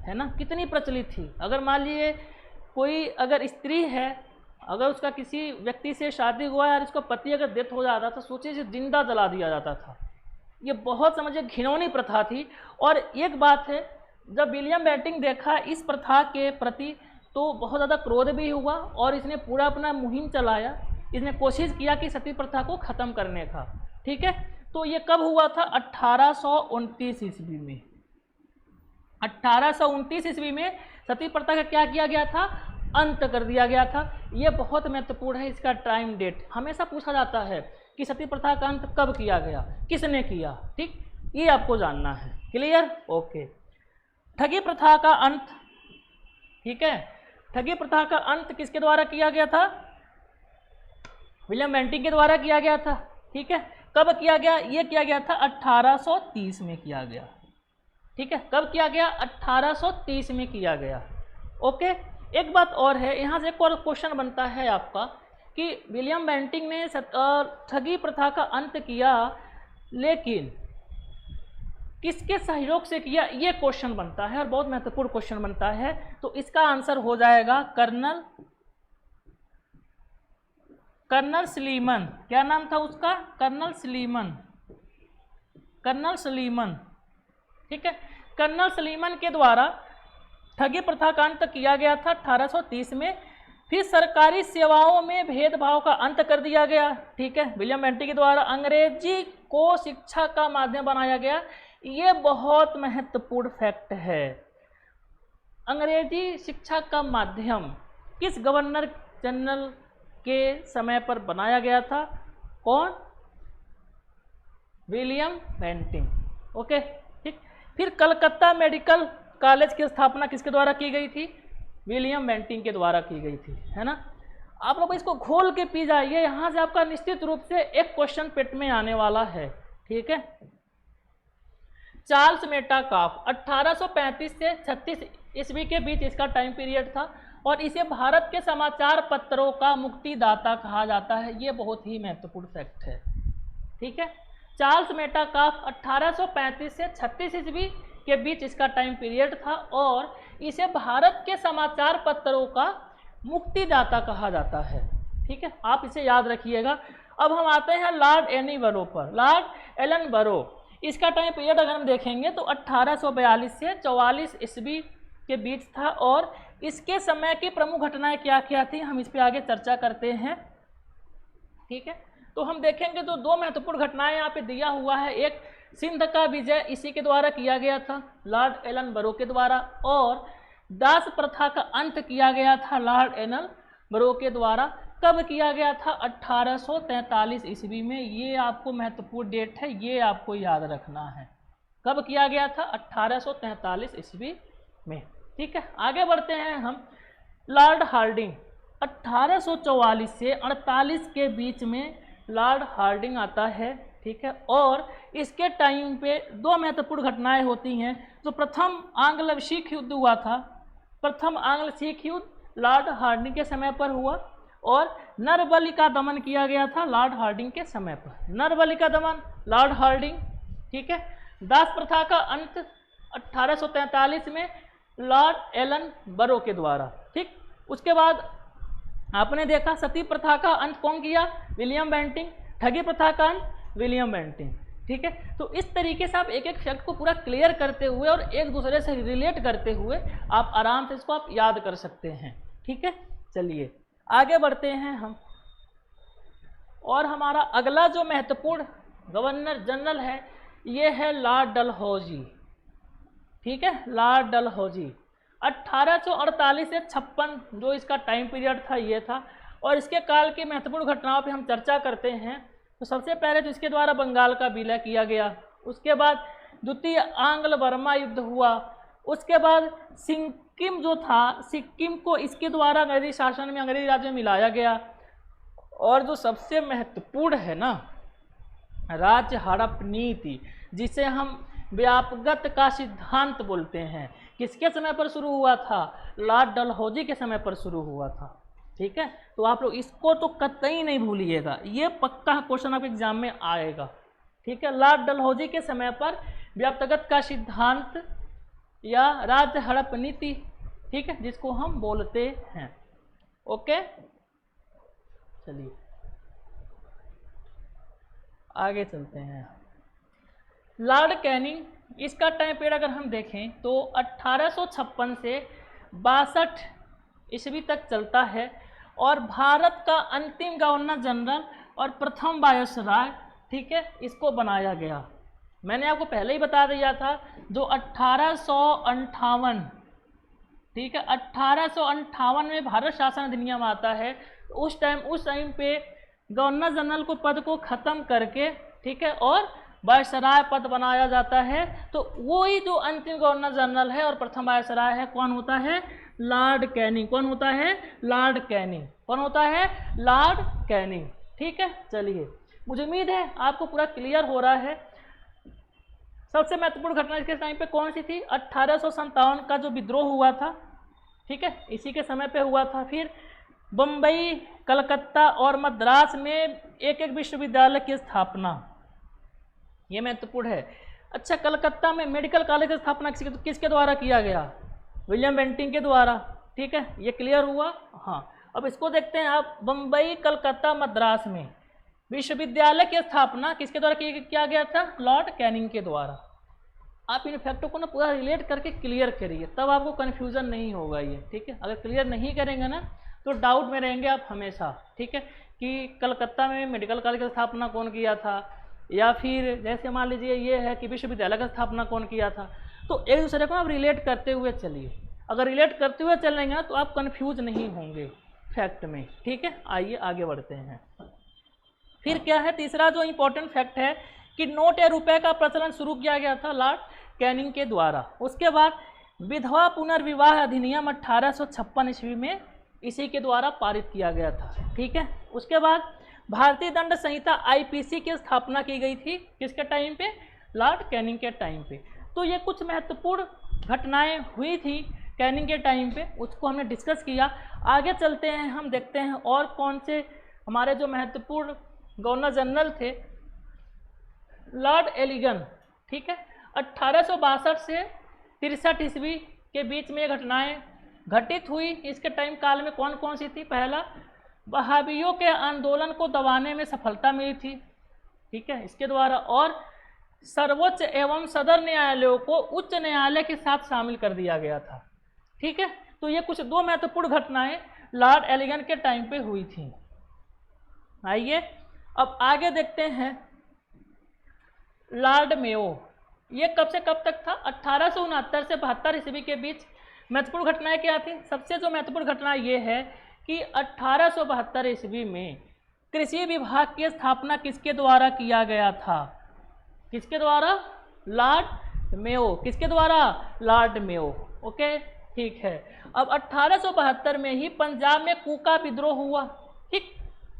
है ना, कितनी प्रचलित थी। अगर मान लीजिए कोई अगर स्त्री है, अगर उसका किसी व्यक्ति से शादी हुआ है और उसका पति अगर डेथ हो जाता तो सोचिए जिंदा जला दिया जाता था। ये बहुत समझिए घिनौनी प्रथा थी। और एक बात है, जब विलियम बेंटिंक देखा इस प्रथा के प्रति तो बहुत ज़्यादा क्रोध भी हुआ और इसने पूरा अपना मुहिम चलाया। इसने कोशिश किया कि सती प्रथा को ख़त्म करने का। ठीक है, तो ये कब हुआ था? 1829 ईस्वी में। 1829 ईस्वी में सती प्रथा का क्या किया गया था? अंत कर दिया गया था। ये बहुत महत्वपूर्ण है, इसका टाइम डेट हमेशा पूछा जाता है कि सती प्रथा का अंत कब किया गया, किसने किया। ठीक, ये आपको जानना है। क्लियर? ओके। ठगी प्रथा का अंत, ठीक है, ठगी प्रथा का अंत किसके द्वारा किया गया था? विलियम बेंटिंक के द्वारा किया गया था। ठीक है, कब किया गया? ये किया गया था 1830 में किया गया। ठीक है, कब किया गया? 1830 में किया गया। ओके, एक बात और है, यहाँ से एक और क्वेश्चन बनता है आपका कि विलियम बेंटिंक ने ठगी प्रथा का अंत किया, लेकिन किसके सहयोग से किया? ये क्वेश्चन बनता है और बहुत महत्वपूर्ण क्वेश्चन बनता है। तो इसका आंसर हो जाएगा कर्नल स्लीमन। क्या नाम था उसका? Colonel Sleeman. ठीक है, कर्नल स्लीमन के द्वारा ठगी प्रथा का अंत किया गया था 1830 में। फिर सरकारी सेवाओं में भेदभाव का अंत कर दिया गया। ठीक है, विलियम बेंटिंक के द्वारा अंग्रेजी को शिक्षा का माध्यम बनाया गया। ये बहुत महत्वपूर्ण फैक्ट है। अंग्रेजी शिक्षा का माध्यम किस गवर्नर जनरल के समय पर बनाया गया था? कौन? William Bentinck. ओके, ठीक। फिर कलकत्ता मेडिकल कॉलेज की स्थापना किसके द्वारा की गई थी? विलियम बेंटिंक के द्वारा की गई थी, है ना। आप लोग इसको खोल के पी जाइए, यहाँ से आपका निश्चित रूप से एक क्वेश्चन पेट में आने वाला है। ठीक है, चार्ल्स मेटाकाफ 1835 से 36 ईस्वी के बीच इसका टाइम पीरियड था और इसे भारत के समाचार पत्रों का मुक्तिदाता कहा जाता है। ये बहुत ही महत्वपूर्ण फैक्ट है। ठीक है, चार्ल्स मेटाकाफ 1835 से 36 ईस्वी के बीच इसका टाइम पीरियड था और इसे भारत के समाचार पत्रों का मुक्तिदाता कहा जाता है। ठीक है, आप इसे याद रखिएगा। अब हम आते हैं लॉर्ड एनी बरो पर। लॉर्ड एलन बरो, इसका टाइम पीरियड अगर हम देखेंगे तो 1842 से 44 ईस्वी के बीच था और इसके समय की प्रमुख घटनाएं क्या क्या थी, हम इस पर आगे चर्चा करते हैं। ठीक है, तो हम देखेंगे तो दो महत्वपूर्ण घटनाएं यहाँ पे दिया हुआ है। एक सिंध का विजय इसी के द्वारा किया गया था, लॉर्ड एलन बरो के द्वारा, और दास प्रथा का अंत किया गया था लॉर्ड एलन बरो के द्वारा। कब किया गया था? 1843 ईस्वी में। ये आपको महत्वपूर्ण डेट है, ये आपको याद रखना है। कब किया गया था? 1843 ईस्वी में। ठीक है, आगे बढ़ते हैं हम। लॉर्ड हार्डिंग 1844 से 48 के बीच में लॉर्ड हार्डिंग आता है। ठीक है, और इसके टाइम पे दो महत्वपूर्ण घटनाएं होती हैं। जो प्रथम आंग्ल सिख युद्ध हुआ था, प्रथम आंग्ल सिख युद्ध लॉर्ड हार्डिंग के समय पर हुआ और नरबली का दमन किया गया था लॉर्ड हार्डिंग के समय पर। नरबली का दमन लॉर्ड हार्डिंग। ठीक है, दास प्रथा का अंत 1843 में लॉर्ड एलन बरो के द्वारा। ठीक, उसके बाद आपने देखा सती प्रथा का अंत कौन किया? William Bentinck. ठगी प्रथा का अंत विलियम बेंटिंक। ठीक है, तो इस तरीके से आप एक एक फैक्ट को पूरा क्लियर करते हुए और एक दूसरे से रिलेट करते हुए आप आराम से इसको आप याद कर सकते हैं। ठीक है, चलिए आगे बढ़ते हैं हम। और हमारा अगला जो महत्वपूर्ण गवर्नर जनरल है ये है लॉर्ड डलहौजी। ठीक है, लॉर्ड डलहौजी 1848 से 56 जो इसका टाइम पीरियड था ये था। और इसके काल की महत्वपूर्ण घटनाओं पे हम चर्चा करते हैं। तो सबसे पहले तो इसके द्वारा बंगाल का विलय किया गया, उसके बाद द्वितीय आंग्ल बर्मा युद्ध हुआ, उसके बाद सिक्किम जो था, सिक्किम को इसके द्वारा अंग्रेजी शासन में, अंग्रेजी राज्य में मिलाया गया। और जो सबसे महत्वपूर्ण है ना, राज्य हड़प नीति, जिसे हम व्यापकता का सिद्धांत बोलते हैं, किसके समय पर शुरू हुआ था? लॉर्ड डलहौजी के समय पर शुरू हुआ था। ठीक है, तो आप लोग इसको तो कतई नहीं भूलिएगा, ये पक्का क्वेश्चन आपके एग्जाम में आएगा। ठीक है, लॉर्ड डलहौजी के समय पर व्यापकता का सिद्धांत या राज्य हड़प नीति, ठीक है, जिसको हम बोलते हैं। ओके, चलिए आगे चलते हैं। लॉर्ड कैनिंग, इसका टाइम पीरियड अगर हम देखें तो 1856 से 62 ईस्वी तक चलता है और भारत का अंतिम गवर्नर जनरल और प्रथम वायसराय, ठीक है, इसको बनाया गया। मैंने आपको पहले ही बता दिया था, जो 1858, ठीक है, 1858 में भारत शासन अधिनियम आता है, तो उस टाइम पे गवर्नर जनरल को पद को ख़त्म करके, ठीक है, और वायसराय पद बनाया जाता है। तो वही जो अंतिम गवर्नर जनरल है और प्रथम वायसराय है, कौन होता है? Lord Canning. कौन होता है? Lord Canning. कौन होता है? Lord Canning. ठीक है, चलिए, मुझे उम्मीद है आपको पूरा क्लियर हो रहा है। सबसे महत्वपूर्ण घटना इसके टाइम पे कौन सी थी? 1857 का जो विद्रोह हुआ था, ठीक है, इसी के समय पे हुआ था। फिर बम्बई, कलकत्ता और मद्रास में एक एक विश्वविद्यालय की स्थापना, ये महत्वपूर्ण है। अच्छा, कलकत्ता में मेडिकल कॉलेज की स्थापना किसके द्वारा किया गया? विलियम बेंटिंग के द्वारा। ठीक है, ये क्लियर हुआ। हाँ, अब इसको देखते हैं आप। बम्बई, कलकत्ता, मद्रास में विश्वविद्यालय की स्थापना किसके द्वारा किया गया था? लॉर्ड कैनिंग के द्वारा। आप इन फैक्टों को ना पूरा रिलेट करके क्लियर करिए, तब आपको कन्फ्यूज़न नहीं होगा ये। ठीक है, अगर क्लियर नहीं करेंगे ना तो डाउट में रहेंगे आप हमेशा। ठीक है, कि कलकत्ता में मेडिकल कॉलेज की स्थापना कौन किया था, या फिर जैसे मान लीजिए ये है कि विश्वविद्यालय की स्थापना कौन किया था। तो एक दूसरे को आप रिलेट करते हुए चलिए। अगर रिलेट करते हुए चलेंगे ना तो आप कन्फ्यूज नहीं होंगे फैक्ट में। ठीक है, आइए आगे बढ़ते हैं। फिर क्या है तीसरा जो इम्पोर्टेंट फैक्ट है कि नोट या रुपए का प्रचलन शुरू किया गया था लॉर्ड कैनिंग के द्वारा। उसके बाद विधवा पुनर्विवाह अधिनियम 1856 ईस्वी में इसी के द्वारा पारित किया गया था। ठीक है, उसके बाद भारतीय दंड संहिता आईपीसी की स्थापना की गई थी किसके टाइम पे? लॉर्ड कैनिंग के टाइम पे। तो ये कुछ महत्वपूर्ण घटनाएं हुई थी कैनिंग के टाइम पे, उसको हमने डिस्कस किया। आगे चलते हैं, हम देखते हैं और कौन से हमारे जो महत्वपूर्ण गवर्नर जनरल थे। लॉर्ड एलिगन, ठीक है, 1862 से 63 ईस्वी के बीच में ये घटनाएं घटित हुई। इसके टाइम काल में कौन कौन सी थी? पहला, वहाबियों के आंदोलन को दबाने में सफलता मिली थी, ठीक है, इसके द्वारा। और सर्वोच्च एवं सदर न्यायालयों को उच्च न्यायालय के साथ शामिल कर दिया गया था। ठीक है, तो ये कुछ दो महत्वपूर्ण घटनाएं लॉर्ड एलिगन के टाइम पे हुई थी। आइए अब आगे देखते हैं। लॉर्ड मेयो, ये कब से कब तक था? 1869 से 72 ईस्वी के बीच। महत्वपूर्ण घटनाएं क्या थी? सबसे जो महत्वपूर्ण घटना ये है कि 1872 ईस्वी में कृषि विभाग की स्थापना किसके द्वारा किया गया था? किसके द्वारा? Lord Mayo. किसके द्वारा? Lord Mayo. ओके, ठीक है। अब 1872 में ही पंजाब में कूका विद्रोह हुआ। ठीक,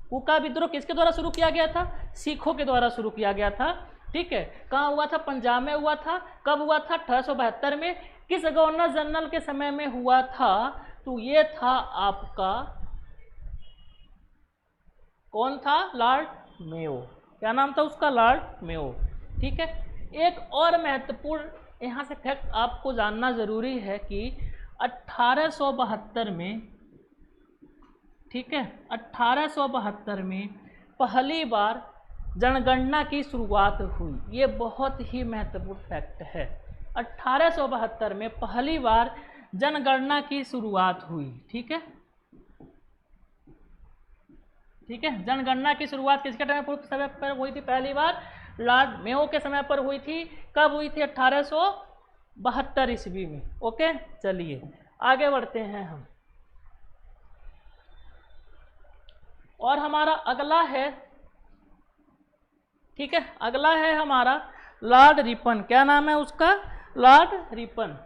कूका विद्रोह किसके द्वारा शुरू किया गया था? सिखों के द्वारा शुरू किया गया था। ठीक है, कहाँ हुआ था? पंजाब में हुआ था। कब हुआ था? 1872 में। किस गवर्नर जनरल के समय में हुआ था? तो ये था आपका, कौन था? Lord Mayo. क्या नाम था उसका? Lord Mayo. ठीक है, एक और महत्वपूर्ण यहाँ से फैक्ट आपको जानना जरूरी है कि 1872 में, ठीक है, 1872 में पहली बार जनगणना की शुरुआत हुई। ये बहुत ही महत्वपूर्ण फैक्ट है। 1872 में पहली बार जनगणना की शुरुआत हुई। ठीक है, ठीक है, जनगणना की शुरुआत किसके टाइम पर हुई थी? पहली बार लॉर्ड मेयो के समय पर हुई थी। कब हुई थी? 1872 ईस्वी में। ओके, चलिए आगे बढ़ते हैं हम। और हमारा अगला है, ठीक है, अगला है हमारा लॉर्ड रिपन। क्या नाम है उसका? Lord Ripon.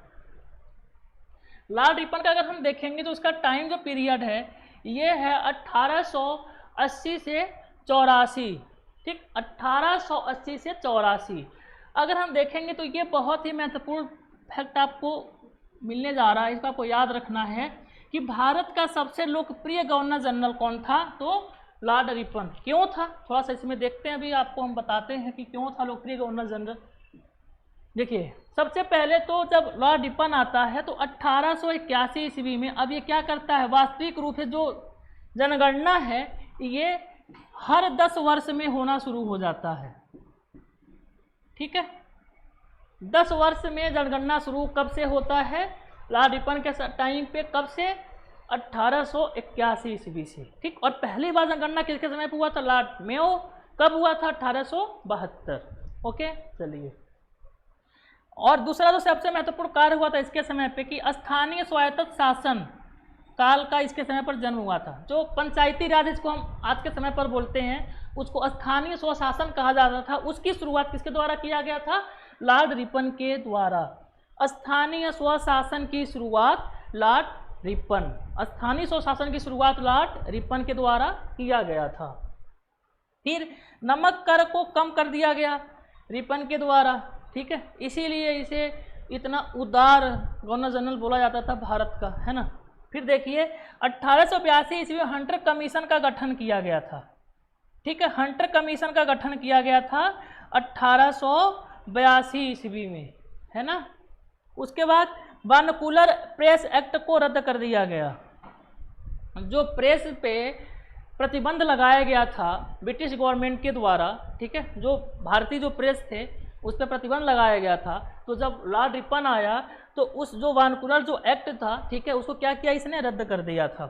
लॉर्ड रिपन का अगर हम देखेंगे तो उसका टाइम जो पीरियड है ये है 1880 से 84, ठीक, 1880 से 84। अगर हम देखेंगे तो ये बहुत ही महत्वपूर्ण फैक्ट आपको मिलने जा रहा है, इसको आपको याद रखना है कि भारत का सबसे लोकप्रिय गवर्नर जनरल कौन था, तो लॉर्ड रिपन। क्यों था, थोड़ा सा इसमें देखते हैं, अभी आपको हम बताते हैं कि क्यों था लोकप्रिय गवर्नर जनरल। देखिए, सबसे पहले तो जब लॉर्ड रिपन आता है तो 1881 ईस्वी में, अब ये क्या करता है, वास्तविक रूप से जो जनगणना है ये हर 10 वर्ष में होना शुरू हो जाता है, ठीक है। 10 वर्ष में जनगणना शुरू कब से होता है, लॉर्ड रिपन के टाइम पे, कब से, 1881 ईस्वी से, ठीक। और पहली बार जनगणना किसके समय पे हुआ था, लॉर्ड मेयो, कब हुआ था, 1872। ओके, चलिए। और दूसरा जो सबसे महत्वपूर्ण कार्य हुआ था इसके समय पे कि स्थानीय स्वायत्त शासन काल का इसके समय पर जन्म हुआ था। जो पंचायती राज इसको हम आज के समय पर बोलते हैं उसको स्थानीय स्वशासन कहा जाता था, उसकी शुरुआत किसके द्वारा किया गया था, लॉर्ड रिपन के द्वारा। स्थानीय स्वशासन की शुरुआत लॉर्ड रिपन, स्थानीय स्वशासन की शुरुआत लॉर्ड रिपन के द्वारा किया गया था। फिर नमक कर को कम कर दिया गया रिपन के द्वारा, ठीक है, इसीलिए इसे इतना उदार गवर्नर जनरल बोला जाता था भारत का, है ना। फिर देखिए 1882 ईस्वी में हंटर कमीशन का गठन किया गया था, ठीक है, हंटर कमीशन का गठन किया गया था 1882 ईस्वी में, है ना। उसके बाद बानकुलर प्रेस एक्ट को रद्द कर दिया गया। जो प्रेस पे प्रतिबंध लगाया गया था ब्रिटिश गवर्नमेंट के द्वारा, ठीक है, जो भारतीय जो प्रेस थे उस पर प्रतिबंध लगाया गया था, तो जब लॉर्ड रिपन आया तो उस जो वानकुलर जो एक्ट था, ठीक है, उसको क्या किया, इसने रद्द कर दिया था।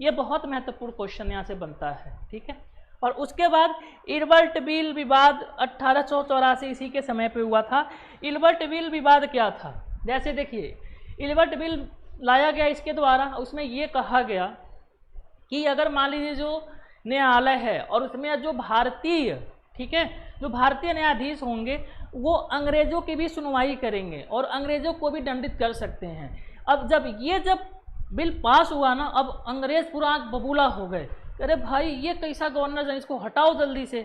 ये बहुत महत्वपूर्ण क्वेश्चन यहाँ से बनता है, ठीक है। और उसके बाद इल्बर्ट बिल विवाद 1884 इसी के समय पे हुआ था। इल्बर्ट बिल विवाद क्या था, जैसे देखिए इल्बर्ट बिल लाया गया इसके द्वारा, उसमें ये कहा गया कि अगर मान लीजिए जो न्यायालय है और उसमें जो भारतीय, ठीक है, जो भारतीय न्यायाधीश होंगे वो अंग्रेजों की भी सुनवाई करेंगे और अंग्रेजों को भी दंडित कर सकते हैं। अब जब बिल पास हुआ ना, अब अंग्रेज पूरा आँख बबूला हो गए, अरे भाई ये कैसा गवर्नर है, इसको हटाओ जल्दी से,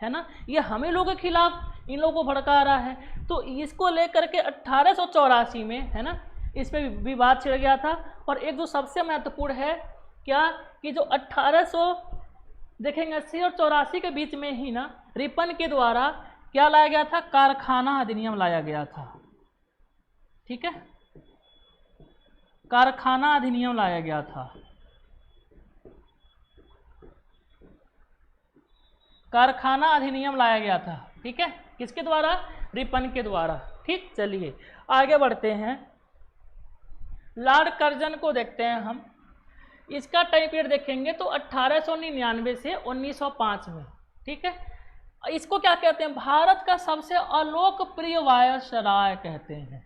है ना, ये हमें लोगों के खिलाफ इन लोगों को भड़का रहा है। तो इसको लेकर के 1884 में, है ना, इस पर विवाद छिड़ गया था। और एक जो सबसे महत्वपूर्ण है क्या कि जो 1800 देखेंगे 80 और 84 के बीच में ही ना रिपन के द्वारा क्या लाया गया था, कारखाना अधिनियम लाया गया था, ठीक है, कारखाना अधिनियम लाया गया था, कारखाना अधिनियम लाया गया था, ठीक है, किसके द्वारा, रिपन के द्वारा, ठीक। चलिए आगे बढ़ते हैं, लॉर्ड कर्जन को देखते हैं हम। इसका टाइम पीरियड देखेंगे तो 1899 से 1905 में, ठीक है। इसको क्या कहते हैं, भारत का सबसे अलोकप्रिय वायसराय कहते हैं,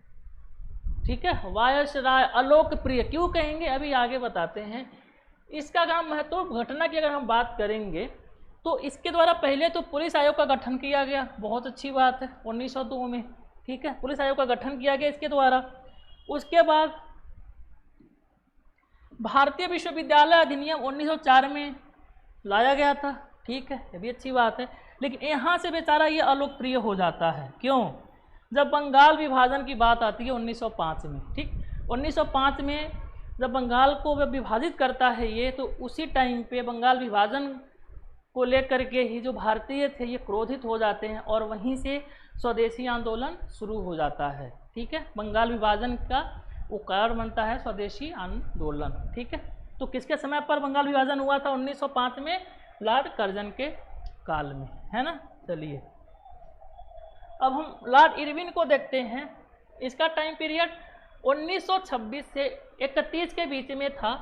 ठीक है, वायसराय अलोकप्रिय क्यों कहेंगे अभी आगे बताते हैं। इसका अगर हम महत्वपूर्ण घटना की अगर हम बात करेंगे तो इसके द्वारा पहले तो पुलिस आयोग का गठन किया गया, बहुत अच्छी बात है, 1902 में, ठीक है, पुलिस आयोग का गठन किया गया इसके द्वारा। उसके बाद भारतीय विश्वविद्यालय अधिनियम 1904 में लाया गया था, ठीक है, ये भी अच्छी बात है। लेकिन यहाँ से बेचारा ये अलोकप्रिय हो जाता है, क्यों, जब बंगाल विभाजन की बात आती है 1905 में, ठीक, 1905 में जब बंगाल को वह विभाजित करता है ये, तो उसी टाइम पे बंगाल विभाजन को लेकर के ही जो भारतीय थे ये क्रोधित हो जाते हैं और वहीं से स्वदेशी आंदोलन शुरू हो जाता है, ठीक है। बंगाल विभाजन का वो कारण बनता है स्वदेशी आंदोलन, ठीक है। तो किसके समय पर बंगाल विभाजन हुआ था, 1905 में, लॉर्ड कर्जन के काल में, है ना। चलिए अब हम लॉर्ड इरविन को देखते हैं। इसका टाइम पीरियड 1926 से 31 के बीच में था,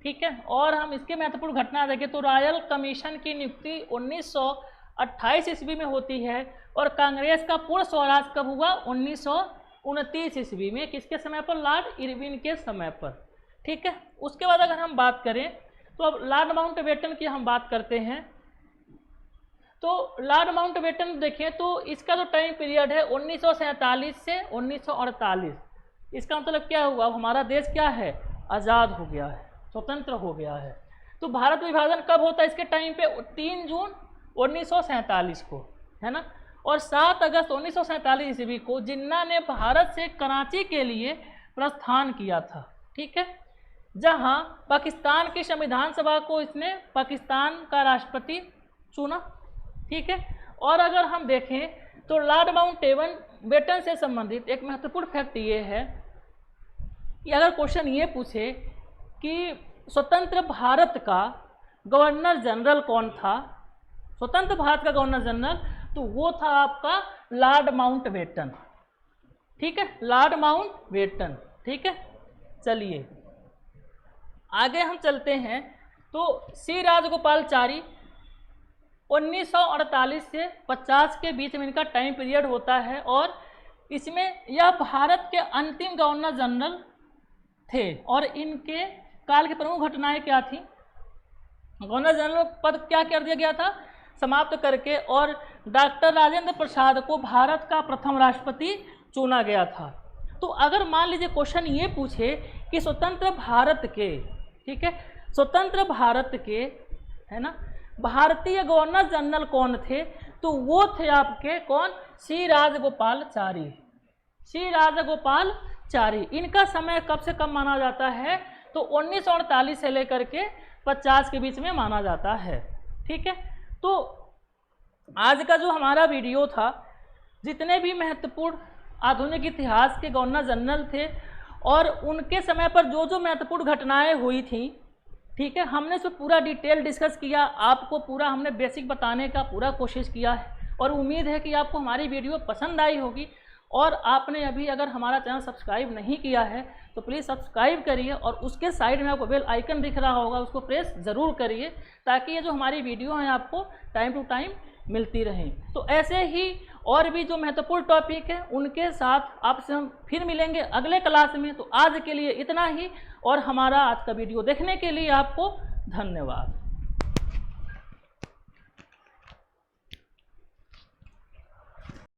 ठीक है। और हम इसके महत्वपूर्ण घटना देखें तो रॉयल कमीशन की नियुक्ति 1928 ईस्वी में होती है और कांग्रेस का पूर्ण स्वराज कब हुआ, 1929 ईस्वी में, किसके समय पर, लॉर्ड इरविन के समय पर, ठीक है। उसके बाद अगर हम बात करें तो अब लॉर्ड माउंटबेटन की हम बात करते हैं। तो लॉर्ड माउंटबेटन देखें तो इसका जो टाइम पीरियड है 1947 से 1948, इसका मतलब क्या हुआ, हमारा देश क्या है, आज़ाद हो गया है, स्वतंत्र हो गया है। तो भारत विभाजन कब होता है इसके टाइम पे, 3 जून 1947 को, है ना। और 7 अगस्त 1947 ईस्वी को जिन्ना ने भारत से कराची के लिए प्रस्थान किया था, ठीक है, जहां पाकिस्तान की संविधान सभा को इसने पाकिस्तान का राष्ट्रपति चुना, ठीक है। और अगर हम देखें तो लॉर्ड माउंटबेटन से संबंधित एक महत्वपूर्ण फैक्ट ये है कि अगर क्वेश्चन ये पूछे कि स्वतंत्र भारत का गवर्नर जनरल कौन था, स्वतंत्र भारत का गवर्नर जनरल, तो वो था आपका लॉर्ड माउंटबेटन, ठीक है, लॉर्ड माउंटबेटन, ठीक है। चलिए आगे हम चलते हैं। तो सी राजगोपालाचारी 1948 से 50 के बीच में इनका टाइम पीरियड होता है और इसमें यह भारत के अंतिम गवर्नर जनरल थे। और इनके काल की प्रमुख घटनाएं क्या थी, गवर्नर जनरल पद क्या कर दिया गया था, समाप्त करके, और डॉक्टर राजेंद्र प्रसाद को भारत का प्रथम राष्ट्रपति चुना गया था। तो अगर मान लीजिए क्वेश्चन ये पूछे कि स्वतंत्र भारत के, ठीक है, स्वतंत्र भारत के, है ना, भारतीय गवर्नर जनरल कौन थे, तो वो थे आपके कौन, सी राजगोपालाचारी, सी राजगोपालाचारी। इनका समय कब से कब माना जाता है, तो 1948 से लेकर के 50 के बीच में माना जाता है, ठीक है। तो आज का जो हमारा वीडियो था, जितने भी महत्वपूर्ण आधुनिक इतिहास के गवर्नर जनरल थे और उनके समय पर जो जो महत्वपूर्ण घटनाएं हुई थी, ठीक है, हमने इसमें पूरा डिटेल डिस्कस किया, आपको पूरा हमने बेसिक बताने का पूरा कोशिश किया है। और उम्मीद है कि आपको हमारी वीडियो पसंद आई होगी। और आपने अभी अगर हमारा चैनल सब्सक्राइब नहीं किया है तो प्लीज़ सब्सक्राइब करिए और उसके साइड में आपको बेल आइकन दिख रहा होगा, उसको प्रेस ज़रूर करिए, ताकि ये जो हमारी वीडियो हैं आपको टाइम टू टाइम मिलती रहें। तो ऐसे ही और भी जो महत्वपूर्ण टॉपिक है उनके साथ आपसे हम फिर मिलेंगे अगले क्लास में। तो आज के लिए इतना ही, और हमारा आज का वीडियो देखने के लिए आपको धन्यवाद।